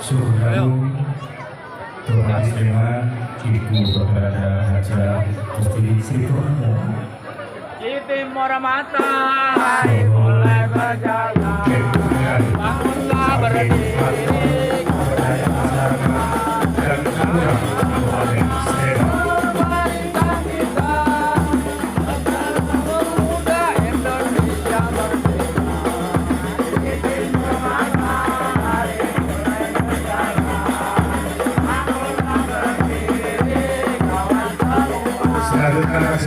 Suhrayu Tuhan Istimewa Ibu Baginda Haja Gusti Sri Tomo Siti Moramata hari mulai berjaya, bangunlah berdiri. Dan Kalurah Kabupaten Serang. Perbaikan kita, agar pemuda Indonesia merdeka. Siti Moramata hari mulai berjaya, bangunlah berdiri, kawan semua. Selanjutnya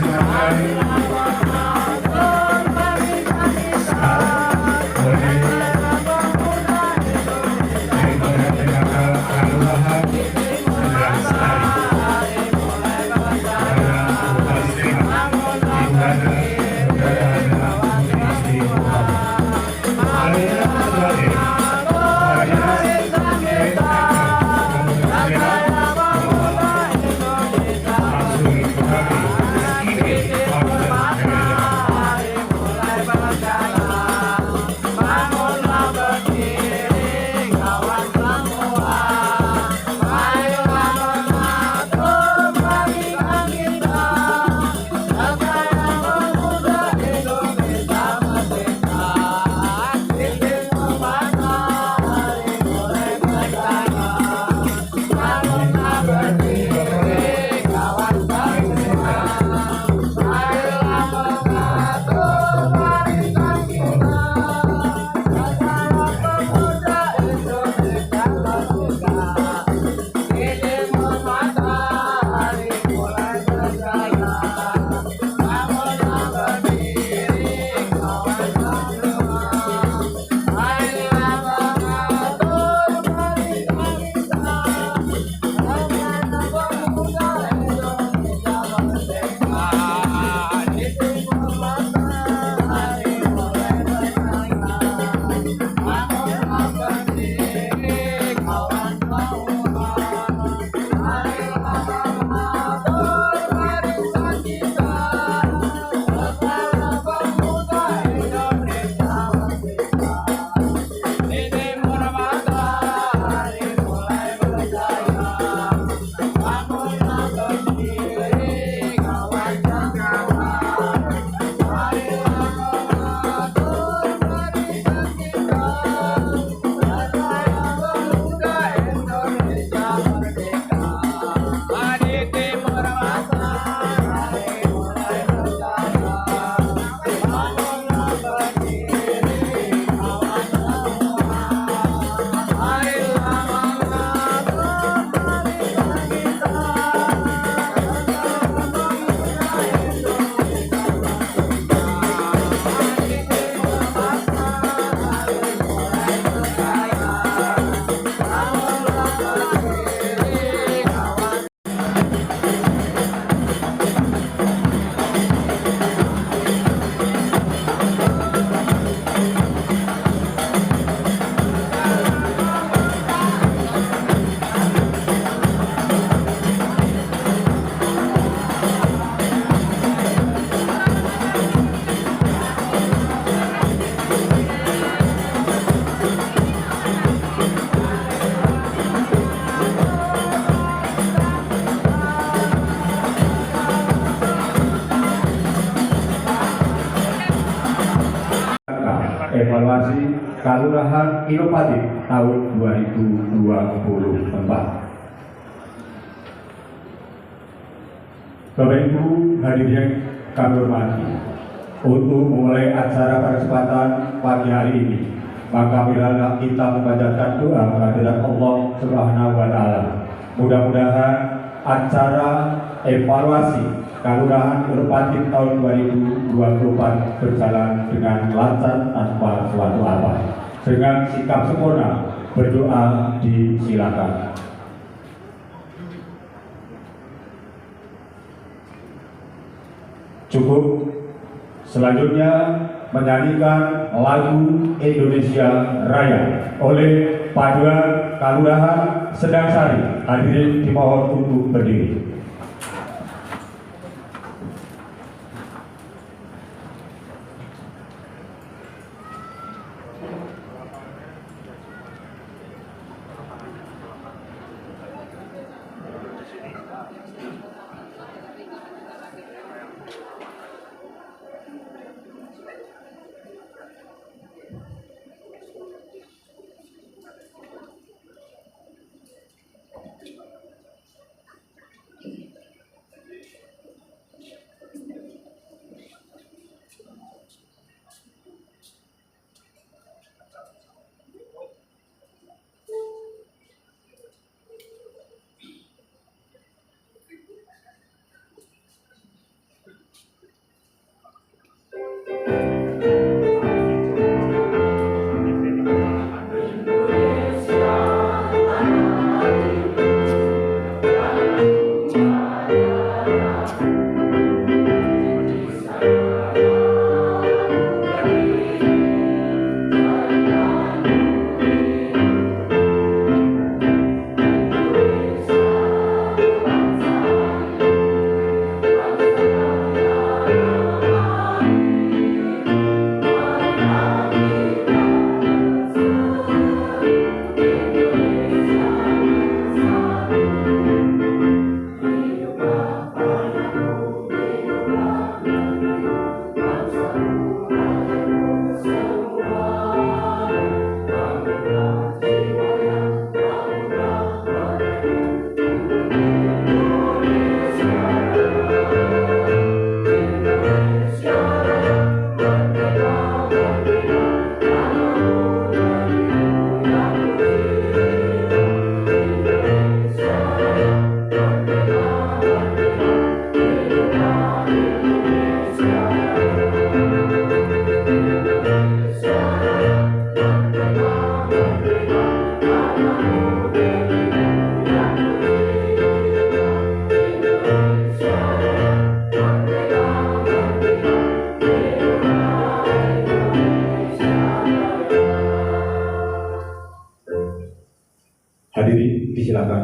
kesempatan evaluasi Kalurahan Inovatif tahun 2024. Bapak Ibu hadirin yang kami hormati, untuk memulai acara pada kesempatan pagi hari ini, maka marilah kita membacakan doa kehadirat Allah Subhanahu wa Ta'ala. Mudah-mudahan acara evaluasi Kalurahan Inovatif tahun 2024 berjalan dengan lancar tanpa suatu apa. Dengan sikap sempurna, berdoa disilakan. Cukup. Selanjutnya menyanyikan lagu Indonesia Raya oleh Paduan Kalurahan Sedang Sari. Hadirin dimohon untuk berdiri.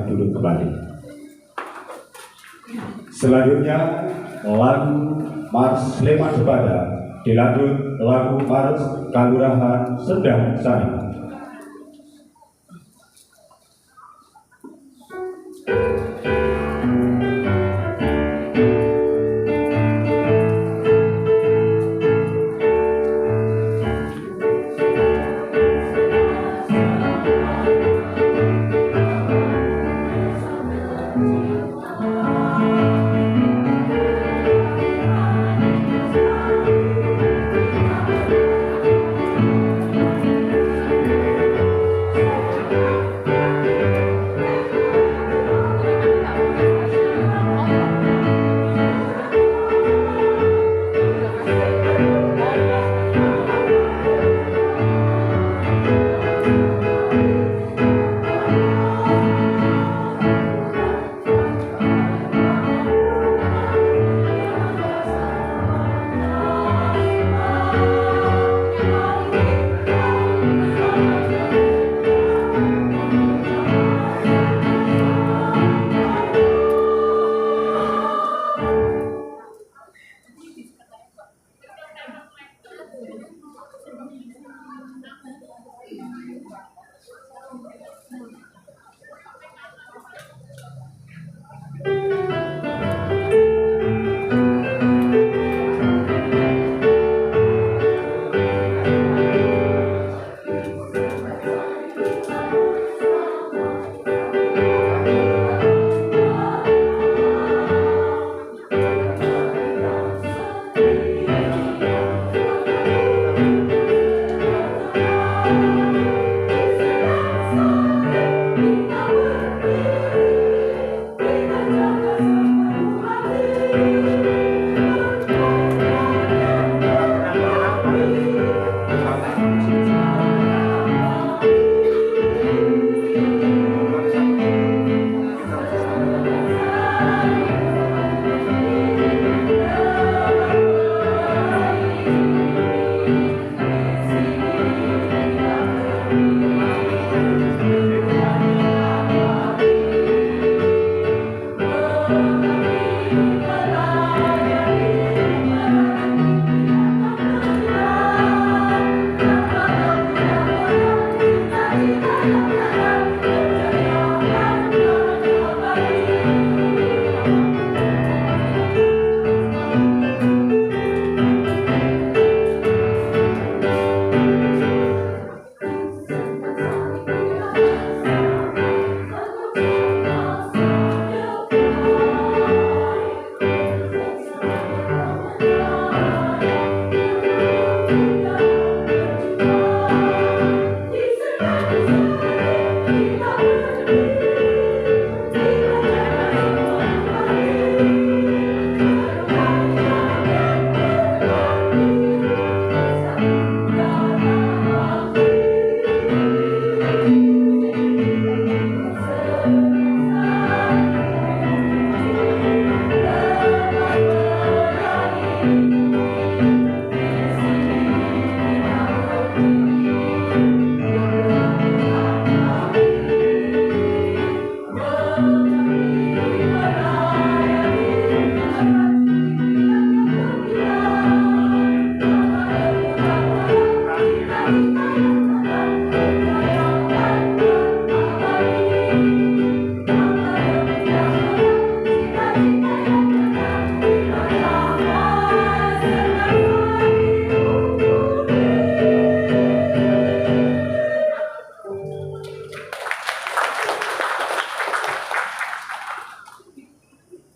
silakan duduk kembali. Selanjutnya lagu Mars Sleman Sepada, dilanjut lagu Mars Kalurahan Sendang Sari.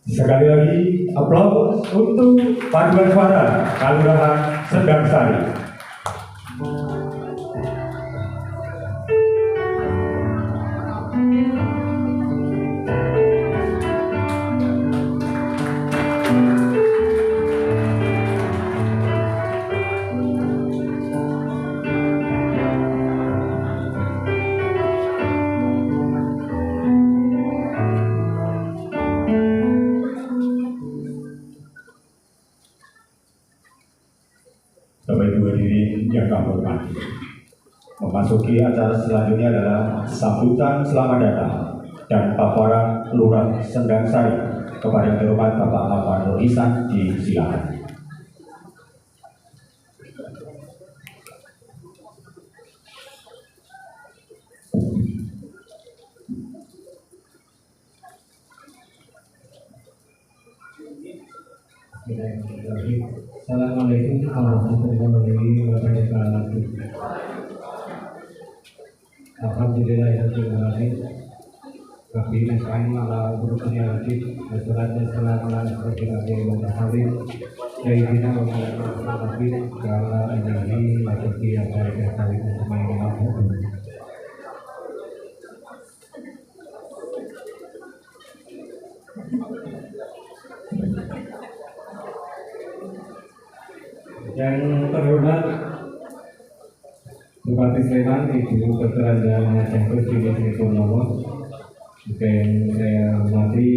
Sekali lagi aplaus untuk paduan suara Kalurahan Sendang Sari. Bapak Ibu hadirin yang kami hormati, memasuki acara selanjutnya adalah sambutan selamat datang dan Papua Lurah Sendang Sari. Kepada yang terhormat Bapak Ahmad Nur Ihsan disilakan. Assalamualaikum warahmatullahi wabarakatuh. Alhamdulillahirrahmanirrahim. Rabbil alamin ala buruknya wajib wassalatu wassalamu ala asyrofil anbiya'i wal mursalin sayyidina wa Muhammadin wa ala alihi wa sahbihi ajma'in. Yang terhormat Bupati Sleman Ibu Dr. Anda Mahajengkut Sini Purnomo, juga yang saya hormati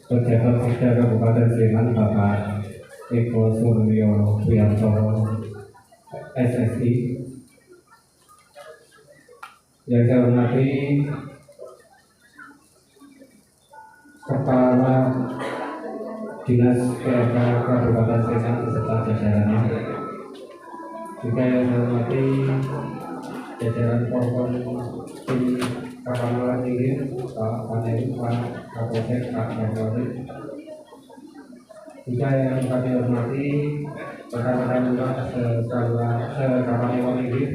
pejabat Sekda Kabupaten Sleman Bapak Eko Suryo Priantoro SSI, yang saya hormati Kepala Dinas PLK Kabupaten Sleman beserta jajarannya, juga yang saya hormati jajaran Korpon Tim Kapal Hilir, Pak Panelu, Pak Kapolsek, Pak Kapolri, juga yang kami hormati rekan-rekan juga Kapal Hilir,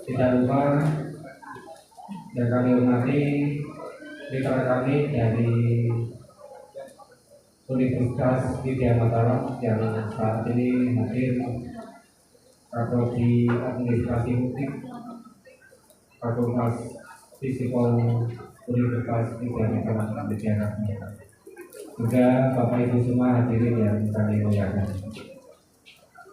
tidak lupa yang kami hormati mitra kami dari Universitas Widya Mataram yang saat ini hadir, Prodi Administrasi Publik Fakultas Fisikol Universitas Widya Mataram Yogyakarta, juga Bapak Ibu semua hadirin yang kami muliakan.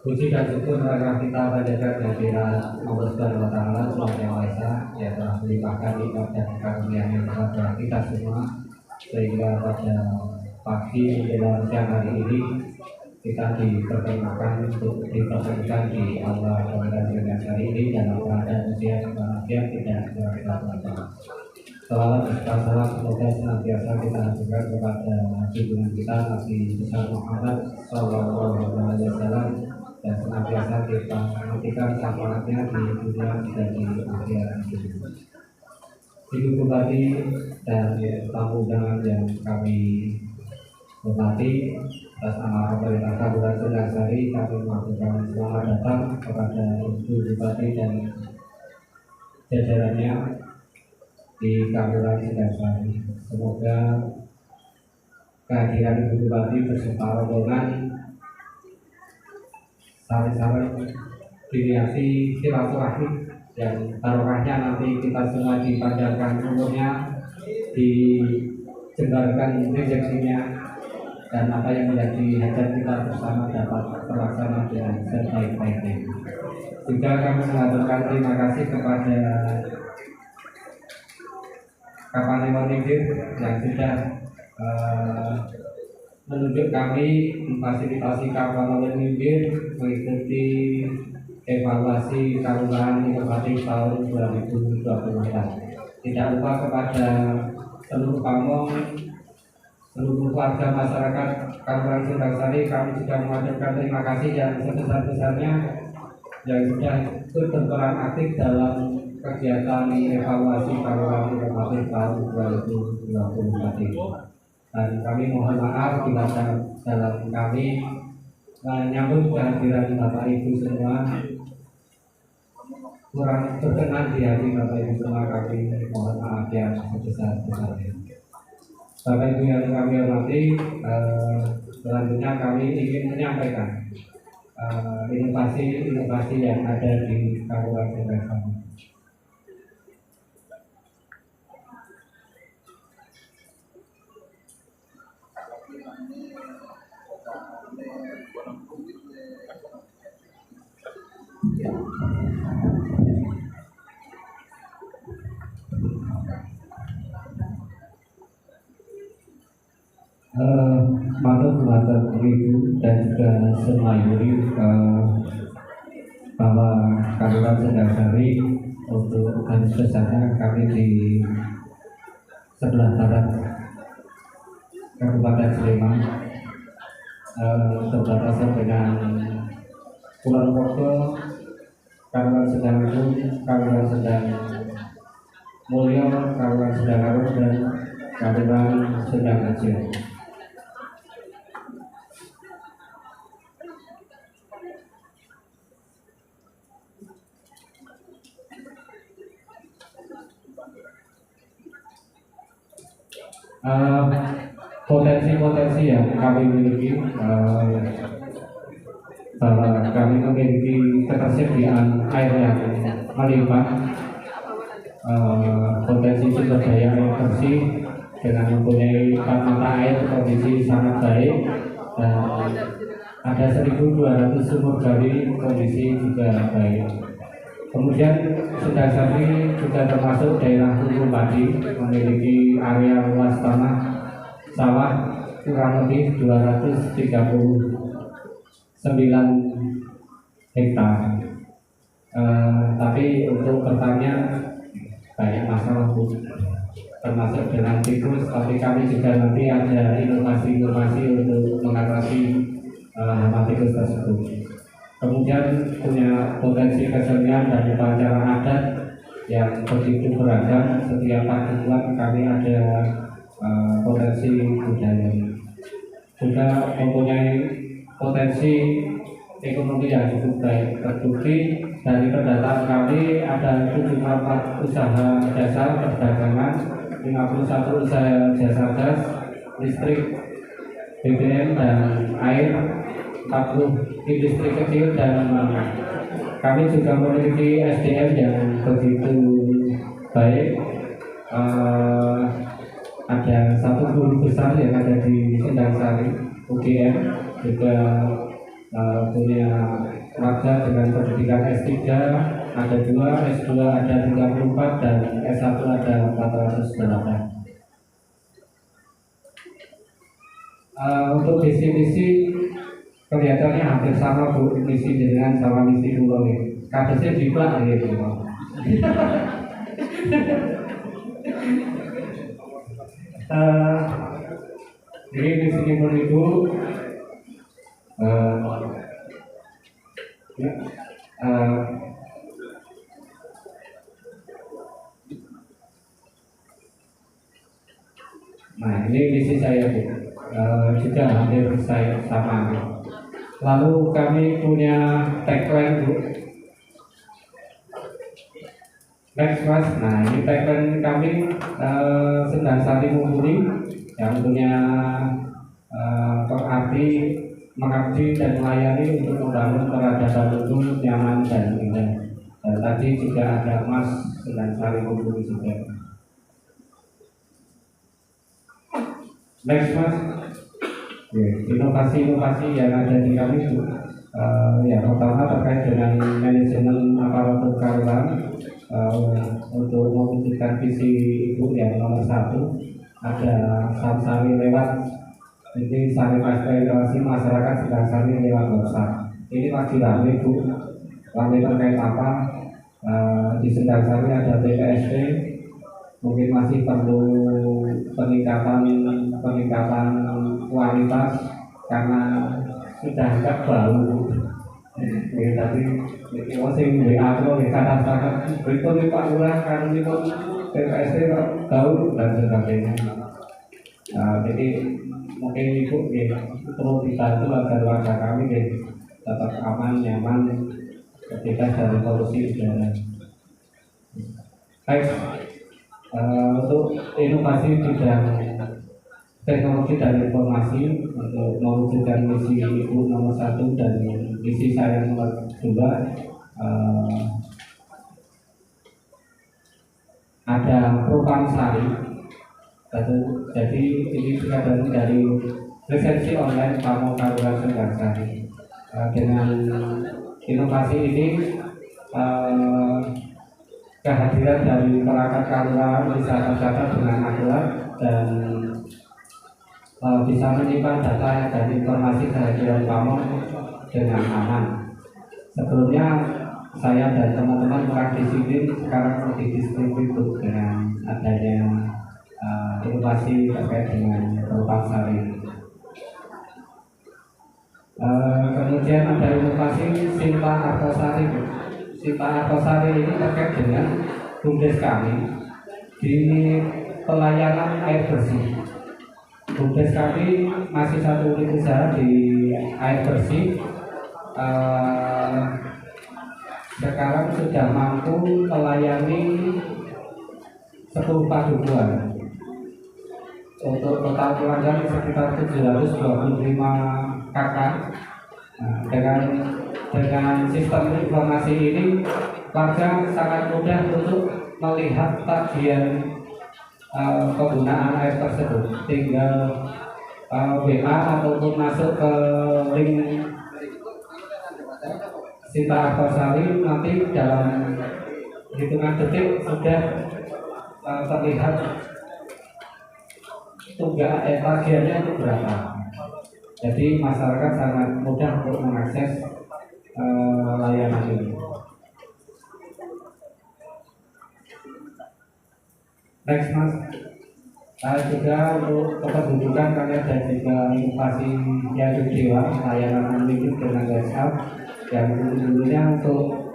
Puji dan syukur karena kita panjatkan kehadiran Allah Subhanahu wa Ta'ala Yang Maha Esa yang telah melimpahkan nikmat dan karunia-Nya kepada kita semua, sehingga pada pagi menjelang siang hari ini kita diperkenalkan untuk dipertemukan di aula Kabupaten hari ini dalam keadaan usia bahagia tidak berapa-apa. Salawat serta salam semoga senantiasa kita aturkan kepada junjungan kita Nabi besar Muhammad Sallallahu Alaihi Wasallam, dan senantiasa kita nantikan syafaatnya di dunia dan di akhirat. Ibu Bupati dan tamu undangan yang kami hormati, atas nama pemerintah Kabupaten Sendang Sari kami mengucapkan selamat datang kepada Ibu Bupati dan jajarannya di Kabupaten Sendang Sari. Semoga kehadiran Ibu Bupati beserta rombongan saling-saling diniasi silaturahmi dan taruhannya nanti kita semua dipanjangkan umurnya, dijembarkan rezekinya, dan apa yang menjadi hajat kita bersama dapat terlaksana dengan sebaik-baiknya. Juga kami mengaturkan terima kasih kepada Kapal Hilir yang sudah menunjuk kami memfasilitasi Kapal Hilir mengikuti evaluasi kelurahan inovatif tahun 2024. Tidak lupa kepada seluruh pamong, seluruh warga masyarakat Kabupaten Sendang Sari, kami juga mengaturkan terima kasih yang sebesar-besarnya yang sudah berperan aktif dalam kegiatan evaluasi kelurahan inovatif tahun 2024 ini. Dan kami mohon maaf bila dalam kami menyambut kehadiran Bapak Ibu semua kurang berkenan di hati Bapak Ibu semua, kami mohon maaf yang sebesar-besarnya. Bapak Ibu yang kami hormati, selanjutnya kami ingin menyampaikan inovasi yang ada di Kabupaten Sendang Sari. Matur Ibu dan juga semua yuri bahwa Kabupaten Sendang Sari untuk garis besarnya kami sebelah barat Kabupaten Sleman, berbatasan dengan Kulon Progo, Kabupaten Sedang Agung, Kabupaten Sedang Mulyo, Kabupaten Sedang Arum, dan Kabupaten Sedang Aceh. Potensi-potensi yang kami miliki, bahwa kami memiliki ketersediaan air yang melimpah, potensi sumber daya air bersih dengan mempunyai mata air kondisi sangat baik, dan ada 1.200 sumur gali kondisi juga baik. Kemudian Sedang Sari juga termasuk daerah hulu padi, memiliki area luas tanah sawah kurang lebih 239 hektar. Tapi untuk bertanya banyak masalah, Bu, termasuk dengan tikus. Tapi kami juga nanti ada inovasi-inovasi untuk mengatasi hama tikus tersebut. Kemudian punya potensi kesenian dan upacara adat yang begitu beragam. Setiap paduan kami ada potensi budaya. Juga mempunyai potensi ekonomi yang cukup baik. Terbukti dari pendataan kami ada 74 usaha jasa perdagangan, 51 usaha jasa gas, listrik, BBM dan air, 40 industri kecil, dan kami juga memiliki SDM yang begitu baik. Ada satu guru besar yang ada di Sedang Sari, UGM, juga punya warga dengan pendidikan S3, ada 2, S2 ada 34, dan S1 ada 408. Untuk visi-misi kelihatannya hampir sama, Bu, misi dengan sama misi pulau ini. Kadesnya jiplak gitu. Jadi misi pun itu nah ini misi saya, Bu, juga hampir saya sama. Lalu kami punya tagline, Bu, Next Mas. Nah ini tagline kami, Sedang Sari Mumpuni, yang punya arti mengabdi dan melayani untuk membangun peradaban hukum nyaman dan indah. Dan tadi juga ada Mas Sedang Sari Mumpuni juga. Next Mas. Inovasi-inovasi yang ada di kami, Bu, yang pertama terkait dengan manajemen aparatur kelurahan. Untuk mewujudkan visi Ibu yang nomor 1, ada Samsari lewat, ini saling aspirasi masyarakat Sedang Sari lewat WhatsApp. Ini lagi rame, Bu, rame terkait apa? Di Sedang Sari ada PPSP, mungkin masih perlu peningkatan kualitas karena sudah agak bau. Ini tadi masih WA lo dikatakan berikut Pak Lurah kan ini PPSP bau dan sebagainya. Jadi mungkin Ibu perlu dibantu agar warga kami tetap aman, nyaman ketika dari polusi udara. Baik, untuk inovasi bidang teknologi dan informasi untuk mewujudkan misi Ibu nomor 1 dan misi saya nomor 2, ada Propam Sari. Jadi ini sudah dari lisensi online Pamo Kelurahan Sedang Sari. Dengan inovasi ini, kehadiran dari perangkat kelurahan bisa tercatat dengan akurat dan bisa menyimpan data dan informasi kehadiran Pamo dengan aman. Sebelumnya saya dan teman-teman kurang disiplin, sekarang lebih disiplin dengan adanya inovasi terkait dengan Terupak Sari. Kemudian ada inovasi Sinta Artosari. Sinta Artosari ini terkait dengan BUMDes kami di pelayanan air bersih. BUMDes kami masih satu unit usaha di air bersih. Sekarang sudah mampu melayani 10 padukuhan. Untuk total pelanggan sekitar 725 kakak. Nah, dengan sistem informasi ini, warga sangat mudah untuk melihat tagihan penggunaan air tersebut. Tinggal WA ataupun masuk ke link Sinta Artosari, nanti dalam hitungan detik sudah terlihat tagihannya itu berapa. Jadi masyarakat sangat mudah untuk mengakses layanan ini. Next mas, juga untuk kependudukan kami ada juga inovasi yang dewa layanan unlimited dengan WhatsApp yang dulunya untuk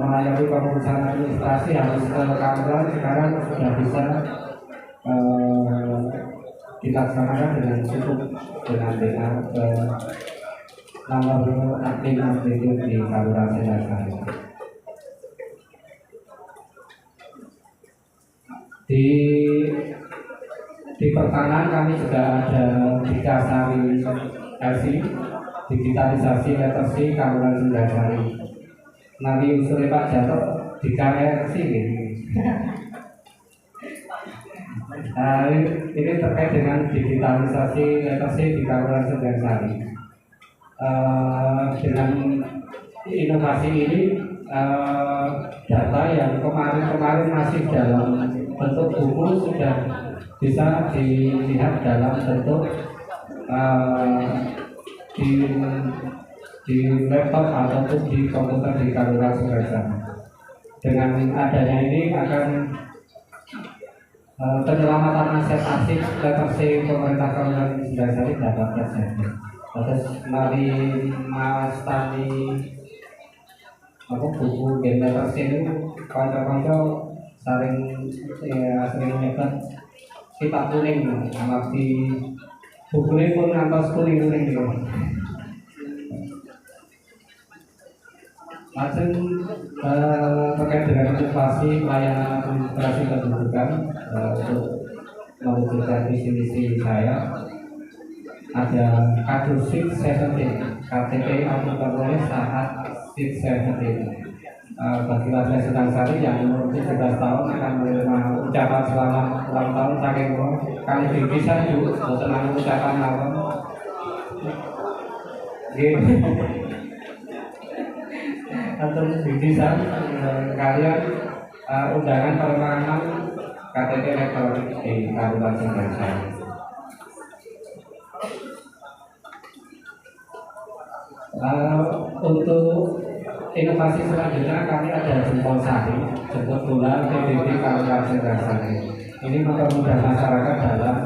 melayani pengurusan administrasi harus ke kantor, sekarang sudah bisa dilaksanakan dengan cukup dengan WA ke nomor admin itu di Kelurahan Sendang. Di pertanahan kami juga ada Dikasari LC, digitalisasi literacy Kelurahan Sendang. Nanti usulnya Pak Jato Dika-LC ini. Ini terkait dengan digitalisasi literacy di Kelurahan Sendang. Dengan inovasi ini data yang kemarin masih dalam bentuk buku sudah bisa dilihat dalam bentuk di laptop ataupun di komputer di Kelurahan Sendang. Dengan adanya ini akan penyelamatan aset arsip literacy pemerintah Kelurahan Sendang dapat terjadi. Terus mari Mas Tani buku game literacy itu kanca-kanca sering nyebat kitab kuning, di buku ini pun ngantos kuning-kuning gitu. Langsung terkait dengan inovasi layanan administrasi kependudukan untuk mewujudkan visi-misi saya, ada kado 617 KTP Akuntabel saat 617 bagi warga Sendang yang umur 17 tahun akan menerima ucapan selamat ulang tahun saking kali bisa juga tenang ucapan apa atau bisa kalian undangan permohonan KTP elektronik di Kabupaten Sendang. Untuk inovasi selanjutnya kami ada jempol sari, jemput bola PBB Kelurahan Sendang. Ini mempermudah masyarakat dalam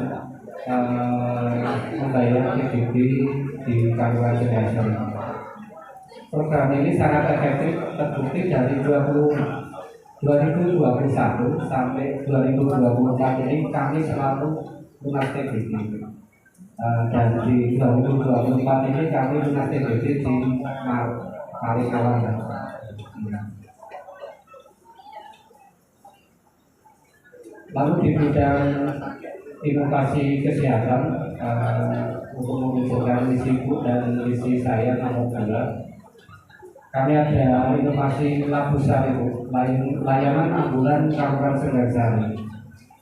membayar PBB di Kelurahan Sendang. Program ini sangat efektif, terbukti dari 2021 sampai 2024 ini kami selalu lunas PBB. Dan di 2024 ini kami lunas PBB di Malikawan. Lalu di bidang inovasi kesehatan untuk mewujudkan misiku dan misi saya nomor 2, kami ada inovasi Labu Sari, layanan ambulan Kelurahan Sendang.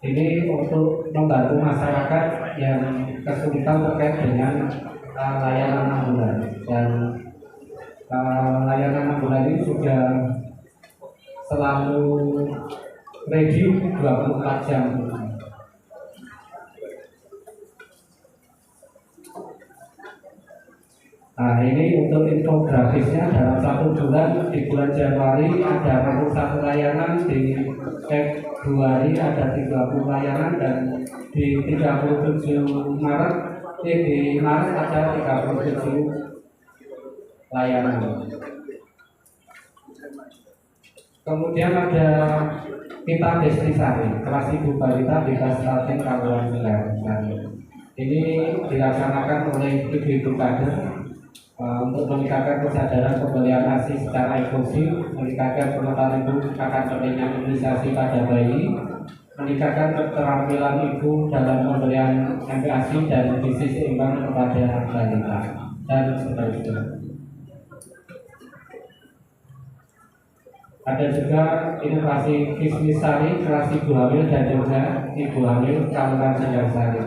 Ini untuk membantu masyarakat yang kesulitan terkait dengan layanan ambulan, dan layanan ambulan ini sudah selalu ready 24 jam. Nah, ini untuk infografisnya dalam 1 bulan, di bulan Januari ada 41 layanan di 2 hari ada 30 layanan dan di 37 Maret di Maret ada 37 layanan. Kemudian ada kita Destisari, kelas ibu balita di Kabupaten Kabupaten Sari. Ini dilaksanakan oleh ibu-ibu kader untuk meningkatkan kesadaran pemberian ASI secara inklusif, meningkatkan pengetahuan ibu akan pentingnya imunisasi pada bayi, meningkatkan keterampilan ibu dalam pemberian MPASI dan gizi seimbang kepada balita dan seterusnya. Ada juga inovasi Kismisari, kelas ibu hamil dan juga ibu hamil Kecamatan Singasari.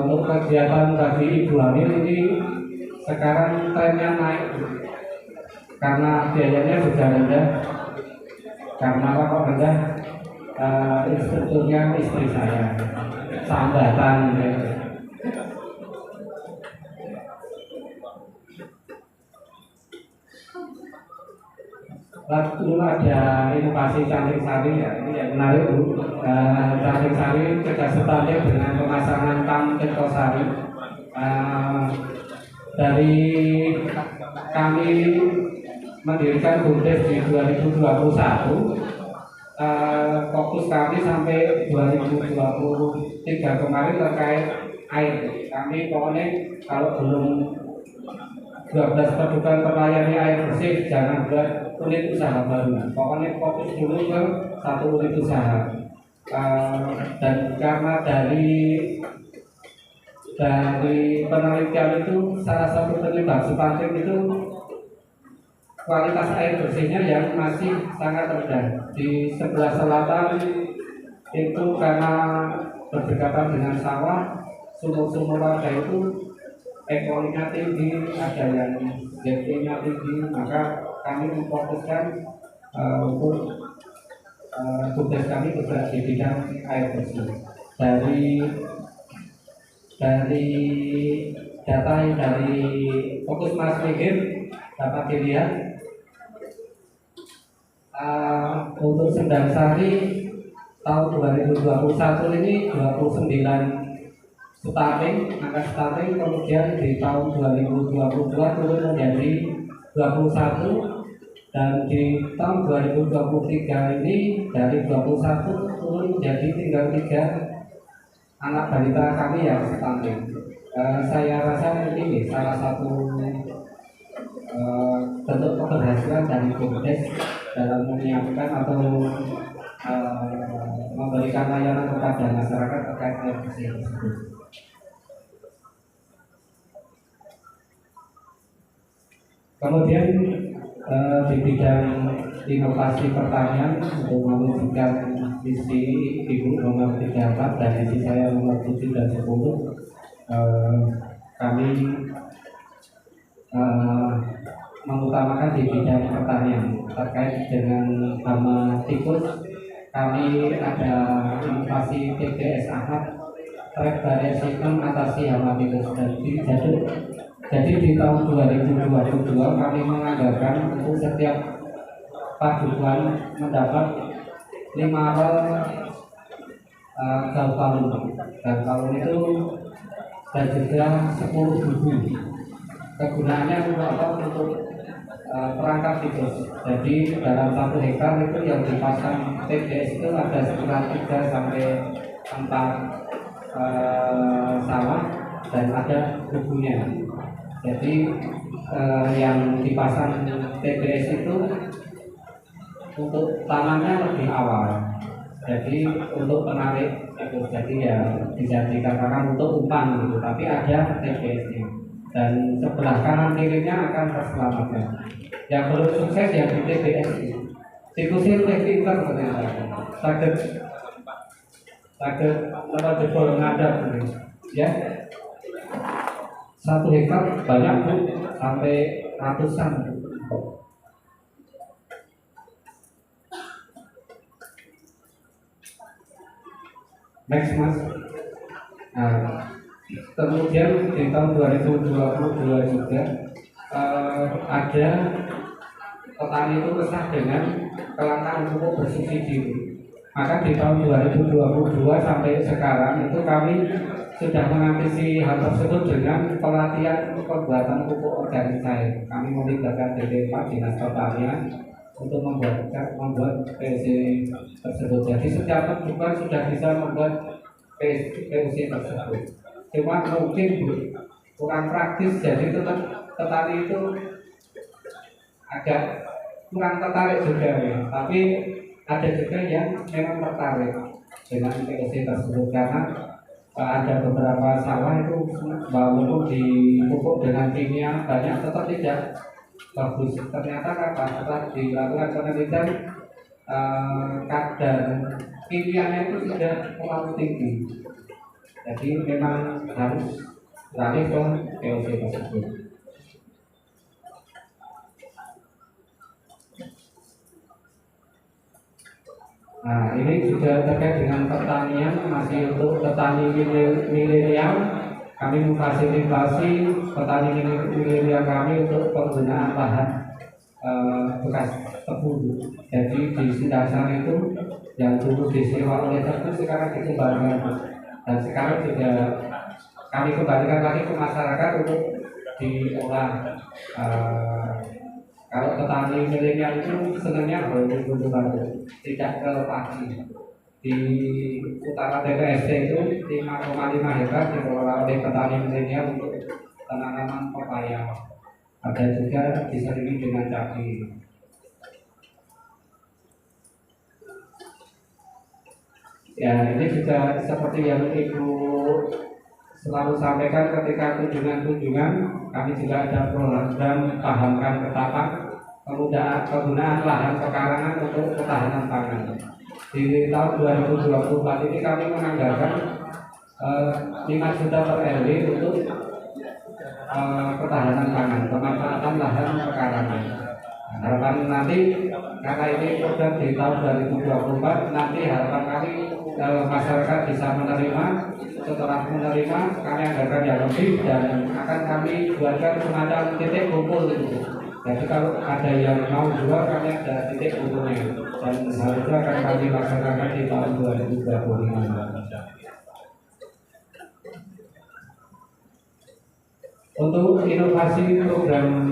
Untuk kegiatan bagi ibu hamil ini sekarang trennya naik karena biayanya sudah rendah. Karena apa rendah? Instrukturnya istri saya, sambatan. Lalu ada inovasi Cantik Sari, ya, ini yang menarik Bu. Cantik Sari kerjasamanya dengan pemasangan tang Tirtosari. Dari kami mendirikan BUMDes di 2021, fokus kami sampai 2023 kemarin terkait air. Kami pokoknya kalau belum 12 kebutuhan terlayani air bersih, jangan buat unit usaha baru. Pokoknya fokus dulu ke 1 unit usaha. Dan karena dari penelitian itu salah satu penyebab stunting itu kualitas air bersihnya yang masih sangat rendah. Di sebelah selatan itu karena berdekatan dengan sawah, sumur-sumur warga itu E. coli-nya tinggi, ada yang ZT-nya tinggi, maka kami memfokuskan untuk tugas kami juga di bidang air bersih. Dari data dari Fokus Mas Mikir dapat dilihat untuk Sendang Sari tahun 2021 ini 29 stunting, angka stunting, kemudian di tahun 2022 turun menjadi 21 dan di tahun 2023 ini dari 21 turun menjadi tinggal 3 anak balita kami yang stunting. Saya rasa ini salah satu bentuk keberhasilan dari BUMDes dalam menyiapkan atau memberikan layanan kepada masyarakat terkait air bersih tersebut. Kemudian di bidang inovasi pertanian untuk mewujudkan visi Ibu nomor 34 dan visi saya nomor 7 dan 10, kami mengutamakan di bidang pertanian terkait dengan hama tikus. Kami ada inovasi TBS Ahad, track barrier system atasi hama tikus. Jadi di tahun 2022 kami menganggarkan untuk setiap paduan mendapat 5 rol galvalum. Galvalum itu dan juga 10 bubu. Kegunaannya untuk perangkap tikus. Jadi dalam 1 hektar itu yang dipasang TBS itu ada sekitar 3 sampai 4 sawah dan ada bubunya. Jadi yang dipasang TBS itu untuk tanamnya lebih awal. Jadi untuk penarik itu, jadi ya bisa dikatakan untuk umpan gitu, tapi ada TBS-nya. Dan sebelah kanan kirinya akan terselamatkan. Yang belum sukses yang di TBS itu. Tikusnya lebih pintar ternyata. Sakit apa jebol ngadap gitu. Ya. 1 hektar banyak Bu, sampai ratusan. Next Mas. Nah, kemudian di tahun 2022 juga ada petani itu resah dengan kelangkaan pupuk bersubsidi. Maka di tahun 2022 sampai sekarang itu kami sudah mengatasi hal tersebut dengan pelatihan pembuatan pupuk organik cair. Kami melibatkan DP4 Dinas Pertanian untuk membuat POC tersebut. Jadi setiap perguruan sudah bisa membuat POC tersebut. Cuma mungkin kurang praktis, jadi tetap petani itu agak kurang tertarik juga ya. Tapi ada juga yang memang tertarik dengan POC tersebut karena ada beberapa sawah itu walaupun dipupuk dengan kimia banyak tetap tidak bagus. Ternyata setelah dilakukan penelitian kadar kimianya itu sudah terlalu tinggi. Jadi memang harus beralih ke POC tersebut. Nah, ini juga terkait dengan pertanian, masih untuk petani milenial. Kami memfasilitasi petani milenial kami untuk penggunaan lahan bekas tebu. Jadi di Sindang itu yang dulu disewa oleh tebu sekarang dikembalikan, dan sekarang juga kami kembalikan lagi ke masyarakat untuk diolah. Kalau petani milenial itu senangnya berburu-buru, tidak ke pagi. Di utara TPST itu 5,5 hektar dikelola oleh petani milenial untuk tanaman pepaya. Ada juga diselingi dengan cabai. Ya, ini juga seperti yang Ibu selalu sampaikan ketika kunjungan-kunjungan, kami juga ada program pahamkan ketapak penggunaan lahan pekarangan untuk ketahanan pangan. Di tahun 2024 ini kami menganggarkan 5 juta per RW untuk ketahanan pangan, pemanfaatan lahan pekarangan. Harapan nanti karena ini program di tahun 2024, nanti harapan kami masyarakat bisa menerima. Setelah menerima, kami anggarkan yang lebih dan akan kami buatkan semacam titik kumpul itu. Jadi kalau ada yang mau jual, kami ada titik kumpulnya, dan hal itu akan kami laksanakan di tahun 2025. Untuk inovasi program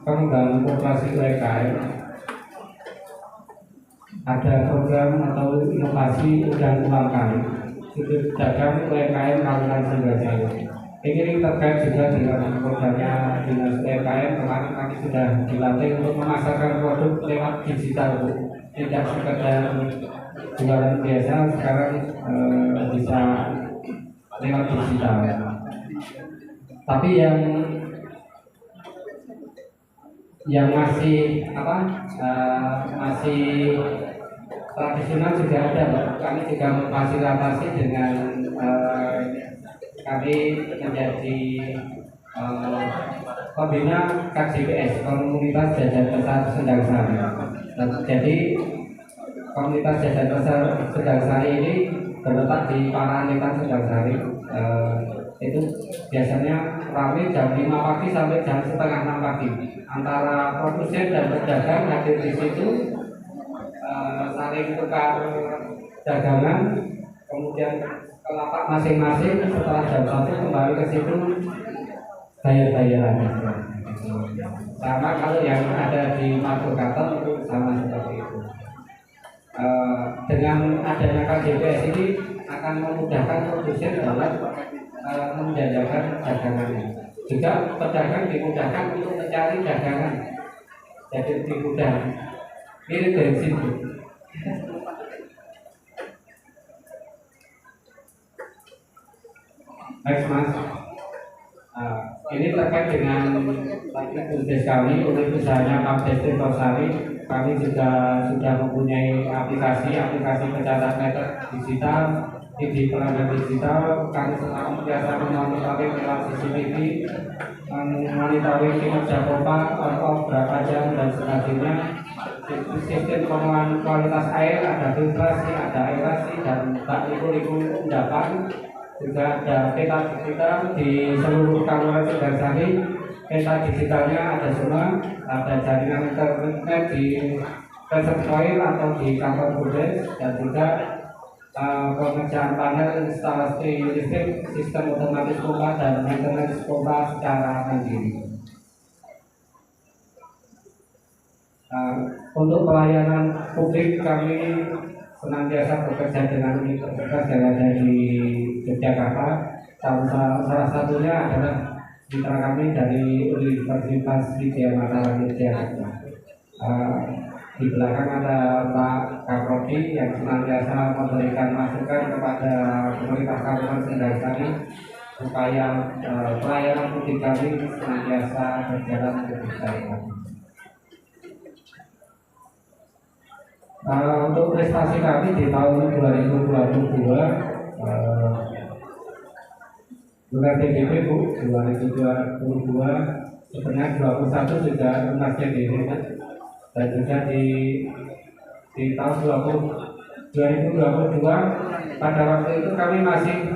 pengembangan koperasi UMKM, ada program atau inovasi udang ulang kali sudut dagang UMKM Kabupaten Singgasari. Ini terkait juga dengan programnya Dinas UMKM. Kemarin kami sudah dilatih untuk memasarkan produk lewat digital, tidak sekedar jualan biasa, sekarang bisa lewat digital. Tapi yang masih masih tradisional juga ada, kami juga memfasilitasi dengan kami menjadi pembina KJPS, Komunitas Jajan Pasar Sendang Sari. Jadi Komunitas Jajan Pasar Sendang Sari ini terletak di Parangtritan Sendang Sari. Itu biasanya ramai jam 5 pagi sampai jam setengah 6 pagi. Antara produsen dan pedagang hadir di situ, saling tukar dagangan, kemudian ke lapak masing-masing. Setelah jam 1 kembali ke situ bayar-bayaran. Sama kalau yang ada di Margo Katon itu sama seperti itu. Dengan adanya KJPS ini akan memudahkan produsen dalam menjajakan dagangannya. Juga pedagang dimudahkan untuk mencari dagangan, jadi lebih mudah. Mirip bensin. Baik Mas, ini terkait dengan tugas kami untuk usahanya Pamdes Tirtosari. Kami juga sudah mempunyai aplikasi pencatat meter digital. Di pelanggan digital, kami sedang biasa memonitoring lewat CCTV, memonitoring kinerja pompa, on-off berapa jam dan sebagainya. Sistem pengelolaan kualitas air, ada filtrasi, ada aerasi, dan liku-liku endapan. Juga ada peta digital di seluruh Kabupaten Sendang Sari. Peta digitalnya ada semua, ada jaringan internet di reservoir atau di kantor Budes, dan juga pengerjaan panel instalasi listrik, sistem otomatis pompa dan maintenance pompa secara mandiri. Untuk pelayanan publik kami senantiasa bekerja dengan universitas yang ada di Yogyakarta. Salah satunya adalah mitra kami dari Universitas Widya Mataram Yogyakarta. Di belakang ada Pak Kaprodi yang senantiasa memberikan masukan kepada pemerintah Kabupaten Singgasari supaya pelayanan publik kami senantiasa berjalan lebih baik. Untuk prestasi kami di tahun 2022 bulan PDB Bu 2022 sebenarnya 21 juga lunas PDB, dan juga di tahun 2022 pada waktu itu kami masih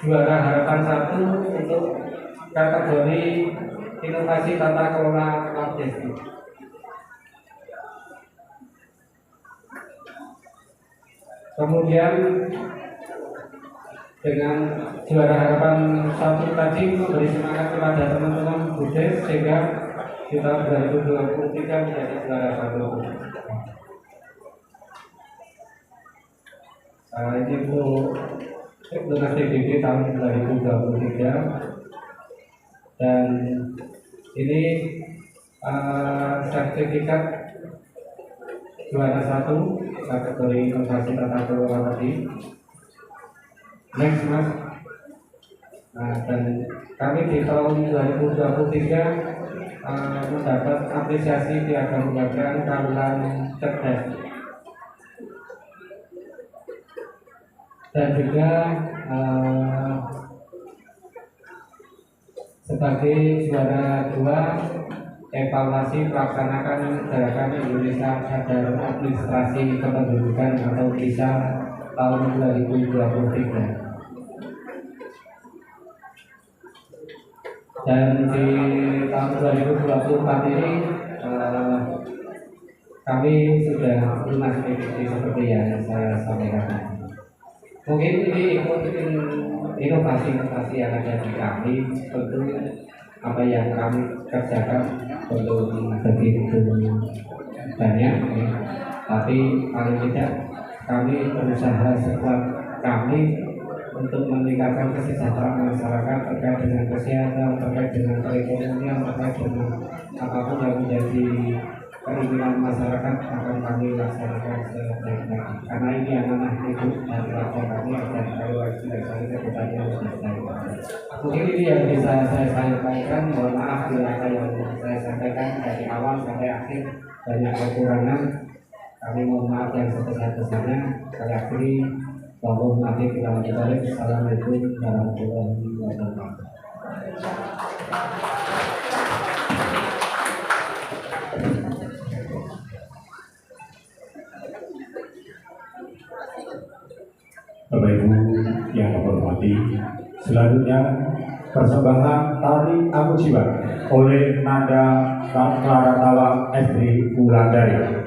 juara harapan 1 untuk kategori inovasi tata kelola logistik. Kemudian dengan juara harapan 1 tadi memberi semangat kepada teman-teman Budes sehingga di tahun 2023 menjadi juara 1. Ini untuk lunas PDB tahun 2023, dan ini sertifikat juara 1 kategori inovasi tata kelola tadi. Next Mas. Dan kami di tahun 2023 mendapat apresiasi piagam penghargaan Kalulan Cerdas, dan juga sebagai juara 2 evaluasi pelaksanakan gerakan Indonesia Sadar Administrasi Kependudukan atau KISA tahun 2023. Dan di tahun 2024 ini kami sudah lunas PDB seperti yang saya sampaikan. Mungkin ini inovasi-inovasi yang ada di kami, tentu apa yang kami kerjakan belum begitu banyak, tapi paling tidak kami berusaha sekuat kami untuk meningkatkan kesejahteraan masyarakat terkait dengan kesehatan, terkait dengan perekonomian, terkait dengan apapun yang menjadi keinginan masyarakat akan kami laksanakan sebaik-baiknya. Karena ini amanah hidup dari warga kami dan kalau tidak saya kedepannya lebih baik. Mungkin ini yang bisa saya sampaikan. Mohon maaf bila apa yang saya sampaikan dari awal sampai akhir banyak kekurangan. Kami mohon maaf yang sebesar-besarnya. Saya akhiri. Assalamualaikum warahmatullahi wabarakatuh. Bapak Ibu yang saya hormati, selanjutnya persembahan tari Aku Jiwa oleh Nada Clara Tawa Estri Wulandari.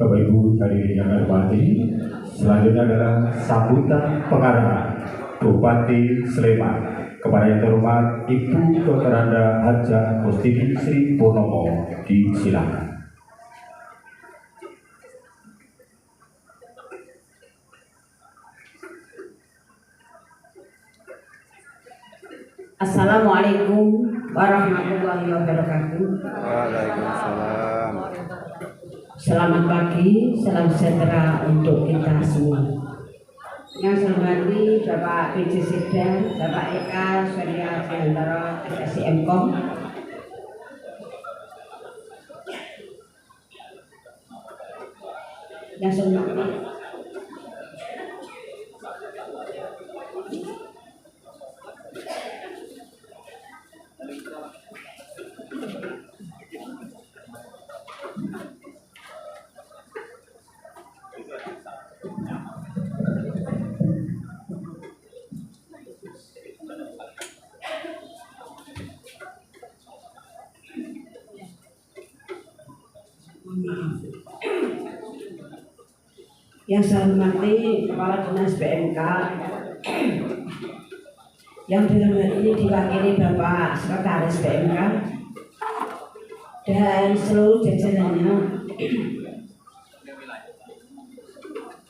Bapak Ibu hadirin yang saya hormati, selanjutnya adalah sambutan pengarah Bupati Sleman kepada yang terhormat Ibu Dr. Anda Hajah Mustifi Sri Purnomo, disilakan. Assalamualaikum warahmatullahi wabarakatuh. Waalaikumsalam. Selamat pagi, salam sejahtera untuk kita semua. Yang saya hormati Bapak PJ Sekda, Bapak Eka Surya Priantoro SSI Mkom, yang saya hormati yang saya hormati Kepala Dinas PMK, yang dalam hal ini diwakili Bapak Sekretaris PMK dan seluruh jajarannya.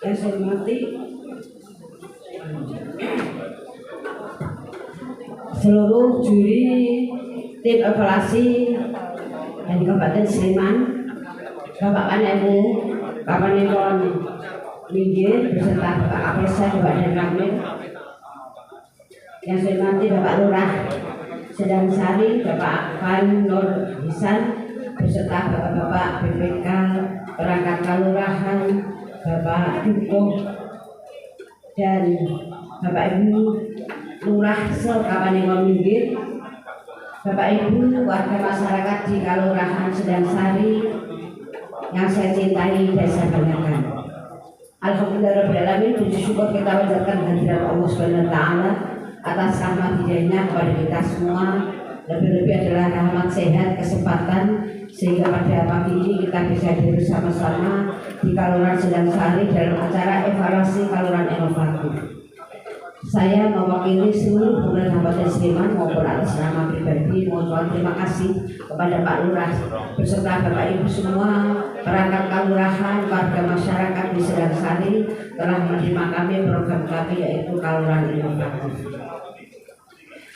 Yang saya hormati seluruh juri tim evaluasi dari Kabupaten Sleman, Bapak Panemu, Bapak Nipon Minggir beserta Bapak Kapolsek, Bapak Dan Kamil, yang saya hormati Bapak Lurah Sedang Sari, Bapak Van Nur Hisan beserta Bapak-Bapak BPK, perangkat kelurahan, Bapak Dukuh dan Bapak Ibu Lurah Kapanewon Minggir, Bapak Ibu warga masyarakat di Kelurahan Sedang Sari yang saya cintai dan saya banggakan. Alhamdulillahirrahmanirrahim, puji syukur kita panjatkan kehadirat Allah Subhanahu wa Ta'ala atas rahmat hidayahnya kepada kita semua. Lebih-lebih adalah rahmat sehat, kesempatan sehingga pada pagi ini kita bisa hadir bersama-sama di Kelurahan Sedang Sari dalam acara evaluasi Kelurahan inovatif. Saya mewakili seluruh pemerintah Kabupaten Sleman maupun atas nama pribadi mohon terima kasih kepada Pak Lurah beserta Bapak Ibu semua, perangkat kelurahan, warga masyarakat di Sedang Sari telah menerima kami program kami yaitu Kelurahan Inovatif.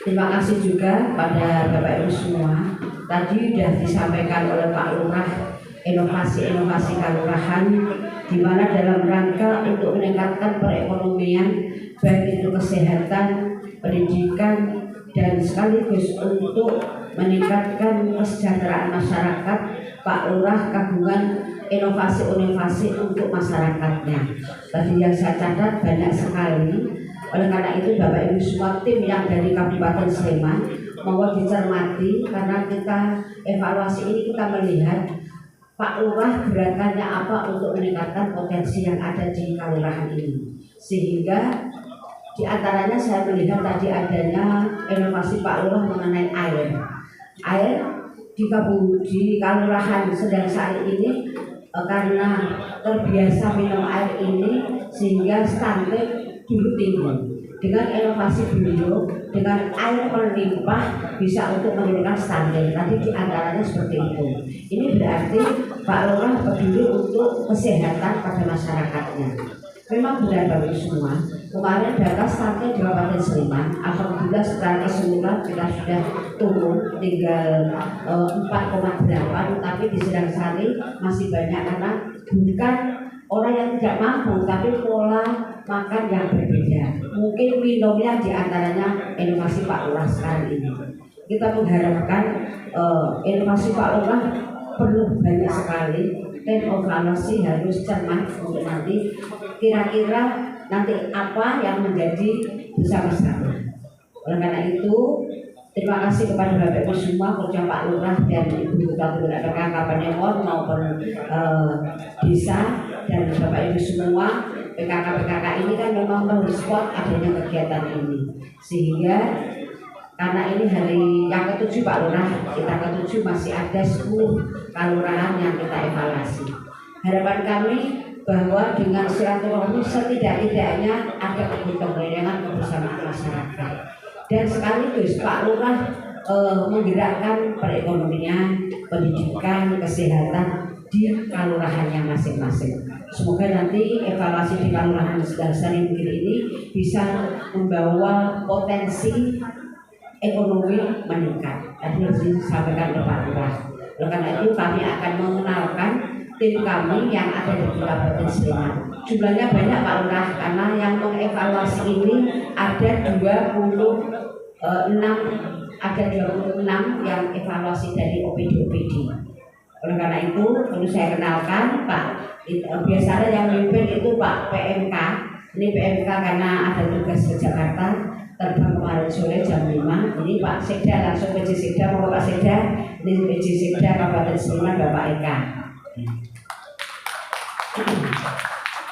Terima kasih juga pada Bapak Ibu semua. Tadi sudah disampaikan oleh Pak Lurah inovasi-inovasi kelurahan di mana dalam rangka untuk meningkatkan perekonomian baik itu kesehatan, pendidikan dan sekaligus untuk meningkatkan kesejahteraan masyarakat, Pak Lurah kagungan inovasi-inovasi untuk masyarakatnya. Tadi yang saya catat banyak sekali. Oleh karena itu Bapak Ibu semua tim yang dari Kabupaten Sleman mohon dicermati karena kita evaluasi ini kita melihat Pak Lurah gerakannya apa untuk meningkatkan potensi yang ada di kelurahan ini. Sehingga di antaranya saya melihat tadi adanya inovasi Pak Lurah mengenai air. Air di Kelurahan Sedang Sari ini karena terbiasa minum air ini sehingga stunting dulu tinggi. Dengan inovasi beliau, dengan air melimpah bisa untuk menurunkan stunting. Tadi di antaranya seperti itu. Ini berarti Pak Lurah peduli untuk kesehatan pada masyarakatnya. Memang benar Bapak Ibu semua, kemarin data stunting di Kabupaten Sleman, alhamdulillah secara keseluruhan kita sudah turun tinggal 4,8, tapi di Sedang Sari masih banyak karena bukan orang yang tidak mampu, tapi pola makan yang berbeda. Mungkin minumnya di antaranya inovasi Pak Lurah sekarang ini. Kita mengharapkan inovasi Pak Lurah perlu banyak sekali. Dan evaluasi harus cermat untuk nanti kira-kira nanti apa yang menjadi bersama-sama. Oleh karena itu terima kasih kepada Bapak Ibu semua, khususnya Pak Lurah dan Ibu Ketua PKK Kapanewon maupun desa dan Bapak Ibu semua. PKK ini kan memang merespon adanya kegiatan ini sehingga karena ini hari yang ke-7 Pak Lurah, kita ke-7 masih ada 10 kelurahan yang kita evaluasi. Harapan kami bahwa dengan silaturahmi setidak-tidaknya ada kebersamaan kebersamaan masyarakat. Dan sekaligus Pak Lurah menggerakkan perekonomian, pendidikan, kesehatan di kelurahannya masing-masing. Semoga nanti evaluasi di Kelurahan Sedang Sari ini bisa membawa potensi ekonomi meningkat. Tadi harus disampaikan oleh Pak Lurah. Oleh karena itu kami akan mengenalkan tim kami yang ada di Kabupaten Sleman. Jumlahnya banyak Pak Lurah, karena yang mengevaluasi ini ada 26 yang evaluasi dari OPD. Oleh karena itu perlu saya kenalkan Pak, biasanya yang memimpin itu Pak PMK. Ini PMK karena ada tugas ke Jakarta, terbang kemarin sore jam 5. Ini Pak Sekda langsung PJ Sekda, mau Pak Sekda, ini PJ Sekda Kabupaten Sleman Bapak Eka.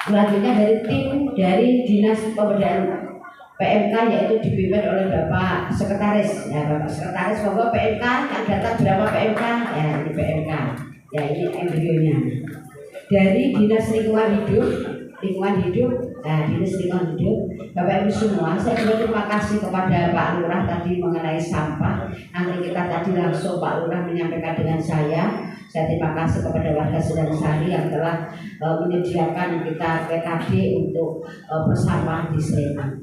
Selanjutnya dari tim dari Dinas Pemberdayaan PMK yaitu dipimpin oleh Bapak Sekretaris. Ya Bapak Sekretaris, monggo PMK, yang data berapa PMK? Ya ini PMK. Ya ini embrionya. Dari Dinas Lingkungan Hidup, nah Dinas Lingkungan Hidup, Bapak Ibu semua, saya juga terima kasih kepada Pak Lurah tadi mengenai sampah. Nanti kita tadi langsung Pak Lurah menyampaikan dengan saya. Saya terima kasih kepada warga Sedangsari yang telah menyediakan kita PKD untuk bersampah di Sleman.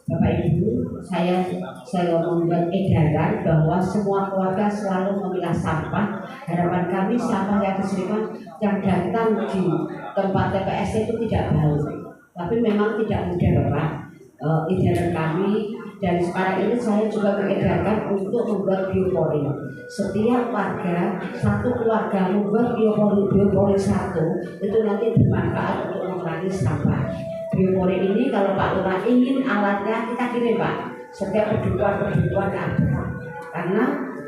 Bapak Ibu, saya membuat edaran bahwa semua keluarga selalu memilah sampah. Harapan kami sampah yang di Sleman yang datang di tempat TPS itu tidak bau. Tapi memang tidak mudah Bapak. Edaran kami dan sekarang ini saya juga mengedarkan untuk membuat biopori. Setiap warga, satu keluarga membuat biopori satu, itu nanti bermanfaat untuk mengurangi sampah. Biopori ini kalau Pak Lurah ingin alatnya kita kirim Pak. Setiap kebutuhan ada, karena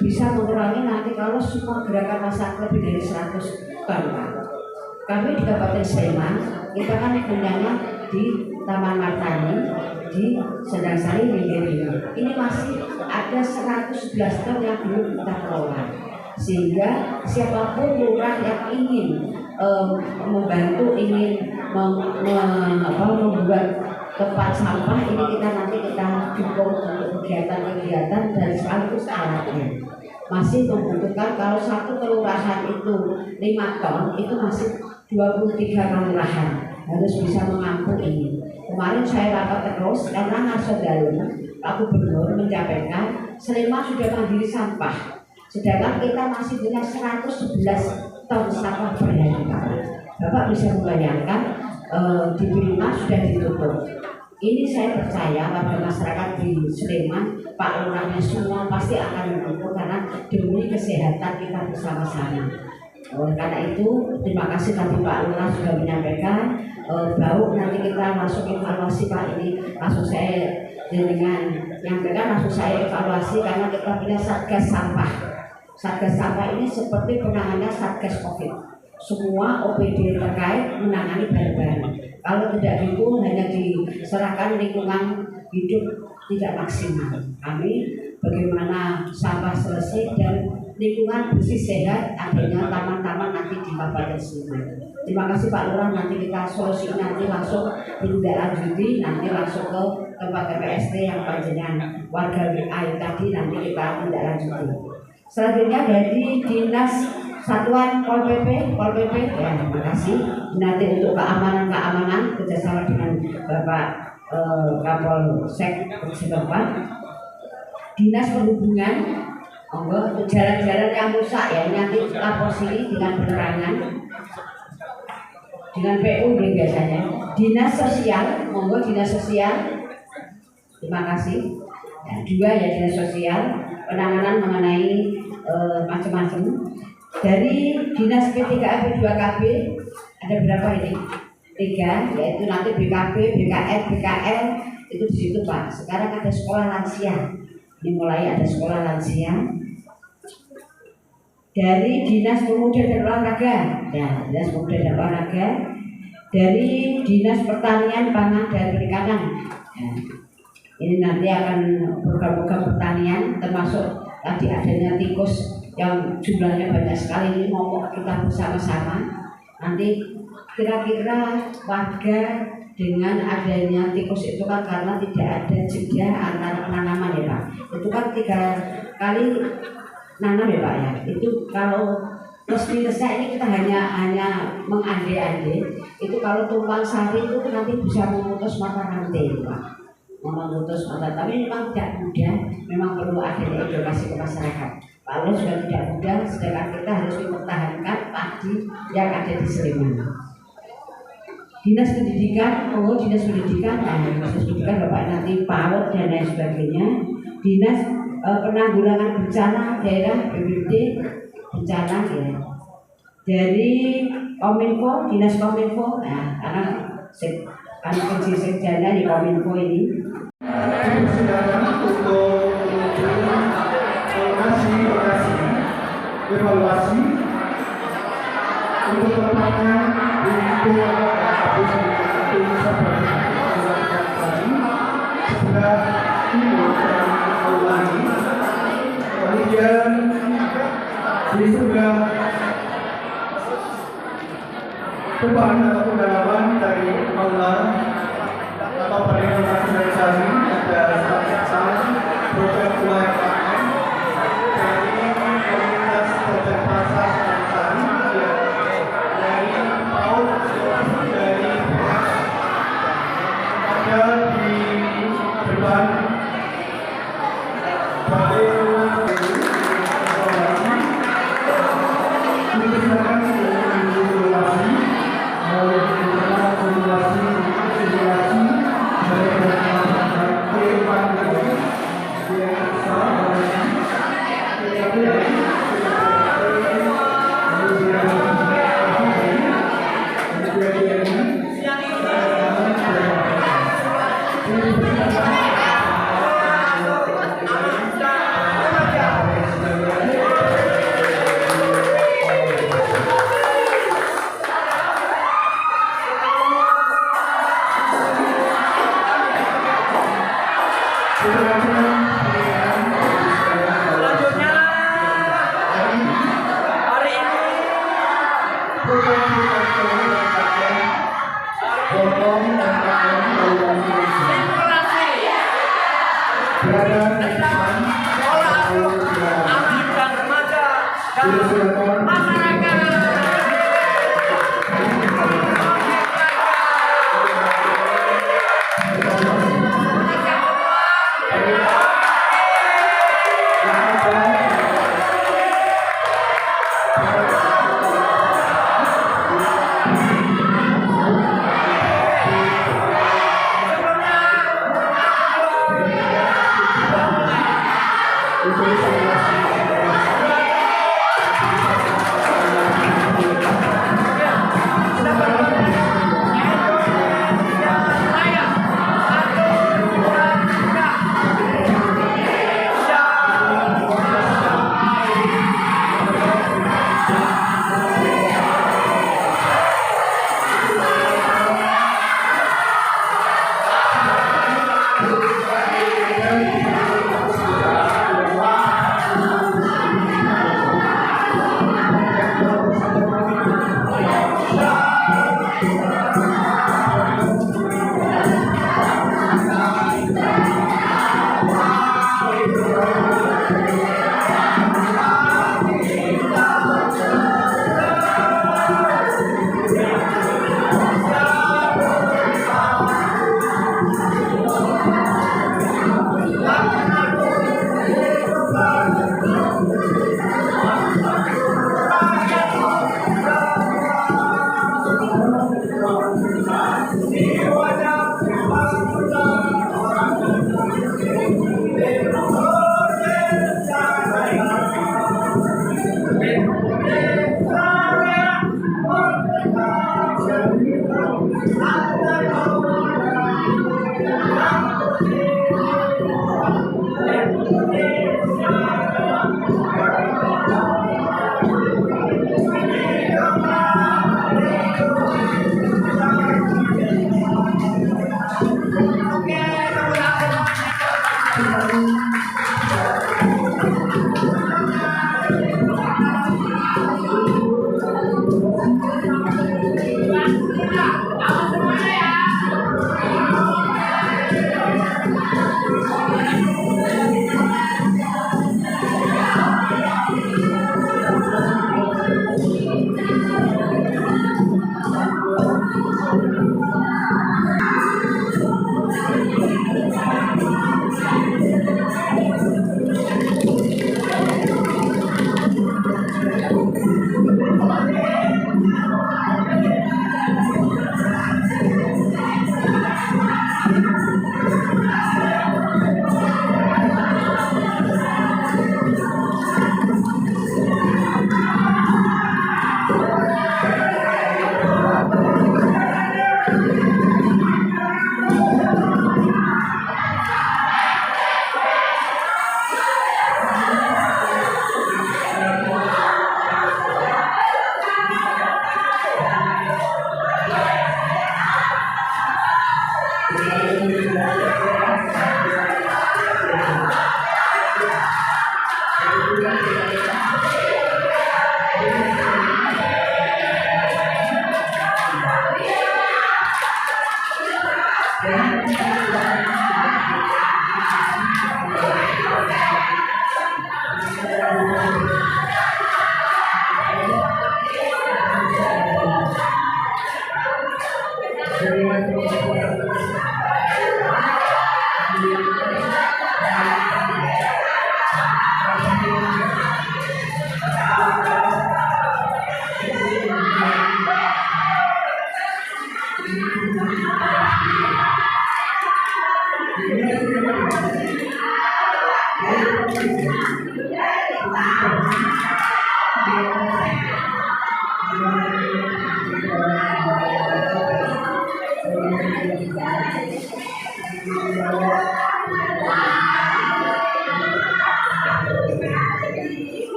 bisa mengurangi nanti kalau semua gerakan masyarakat lebih dari 100 ton Pak. Kami di Kabupaten Sleman, kita kan punyanya di Taman Martani, di Sedangsari, ini masih ada 111 ton yang belum kita kelola. Sehingga siapapun lurah yang ingin membantu, ingin membuat tempat sampah ini kita dukung untuk kegiatan-kegiatan dan sekaligus alatnya. Masih membutuhkan kalau satu kelurahan itu 5 ton, itu masih 23 kelurahan harus bisa mengampung ini. Kemarin saya rapat terus karena Ngasodalun Pak Gubernur menyampaikan Sleman sudah mandiri sampah, sedangkan kita masih punya 111 ton sampah per hari. Bapak bisa membayangkan di Prima sudah ditutup. Ini saya percaya warga masyarakat di Sleman, Pak Lurahnya semua pasti akan mendukung karena demi kesehatan kita bersama-sama. Oleh karena itu, terima kasih tadi Pak Lurah sudah menyampaikan. Bau nanti kita masuk evaluasi Pak, ini langsung saya dengan menyampaikan langsung saya evaluasi karena kita punya Satgas Sampah. Satgas Sampah ini seperti penanganan Satgas Covid. Semua OPD terkait menangani bareng-bareng. Kalau tidak gitu hanya diserahkan lingkungan hidup tidak maksimal. Kami bagaimana sampah selesai dan lingkungan bersih sehat, adanya taman-taman nanti di Kabupaten Sleman. Terima kasih Pak Lurah, nanti kita solusi nanti langsung ditindaklanjuti, nanti langsung ke tempat TPST yang panjenengan warga WI tadi nanti kita tindaklanjuti. Selanjutnya dari Dinas Satuan Pol PP, ya terima kasih. Nanti untuk keamanan kerjasama dengan Bapak Kapolsek setempat. Dinas Perhubungan, untuk jalan-jalan yang rusak ya nanti lapor sini dengan penerangan. Dengan PU biasanya. Dinas Sosial, monggo Dinas Sosial. Terima kasih. Ya, 2 ya Dinas Sosial, penanganan mengenai macam-macam. Dari Dinas P3AB 2KB ada berapa ini? 3, yaitu nanti BKB, BKN, BKL itu di situ Pak. Sekarang ada sekolah lansia. Ini mulai ada sekolah lansia. Dari Dinas Pemuda dan Olahraga, ya Dinas Pemuda dan Olahraga. Dari Dinas Pertanian, Pangan dan Perikanan. Ya. Ini nanti akan program-program pertanian termasuk tadi adanya tikus yang jumlahnya banyak sekali, ini mau kita bersama-sama. Nanti kira-kira warga dengan adanya tikus itu kan karena tidak ada jeda antara penanaman ya Pak. Itu kan 3 kali nanam ya Pak ya. Itu kalau plus minusnya ini kita hanya mengande-ande. Itu kalau tumpang sari itu nanti bisa memutus mata rantai Pak. Memutus mata, tapi memang tidak mudah. Memang perlu adanya edukasi ke masyarakat. Paulus sudah tidak muda, sedangkan kita harus mempertahankan padi yang ada di Sleman. Dinas pendidikan, dinas pendidikan Bapak nanti PAUD dan lain sebagainya. Dinas penanggulangan bencana daerah BPBD bencana ya. Dari Kominfo, dinas Kominfo, nah karena fungsi sekjana di Kominfo ini. Untuk evaluasi untuk kedepannya untuk segera timbul dan mengulangi. Kemudian di sebelah depan atau pendalaman dari aula atau panel nasionalisasi ada saksi program UMKM dari komunitas program pasar dan sari dari PAUD dari ada di depan balai untuk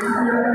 Terima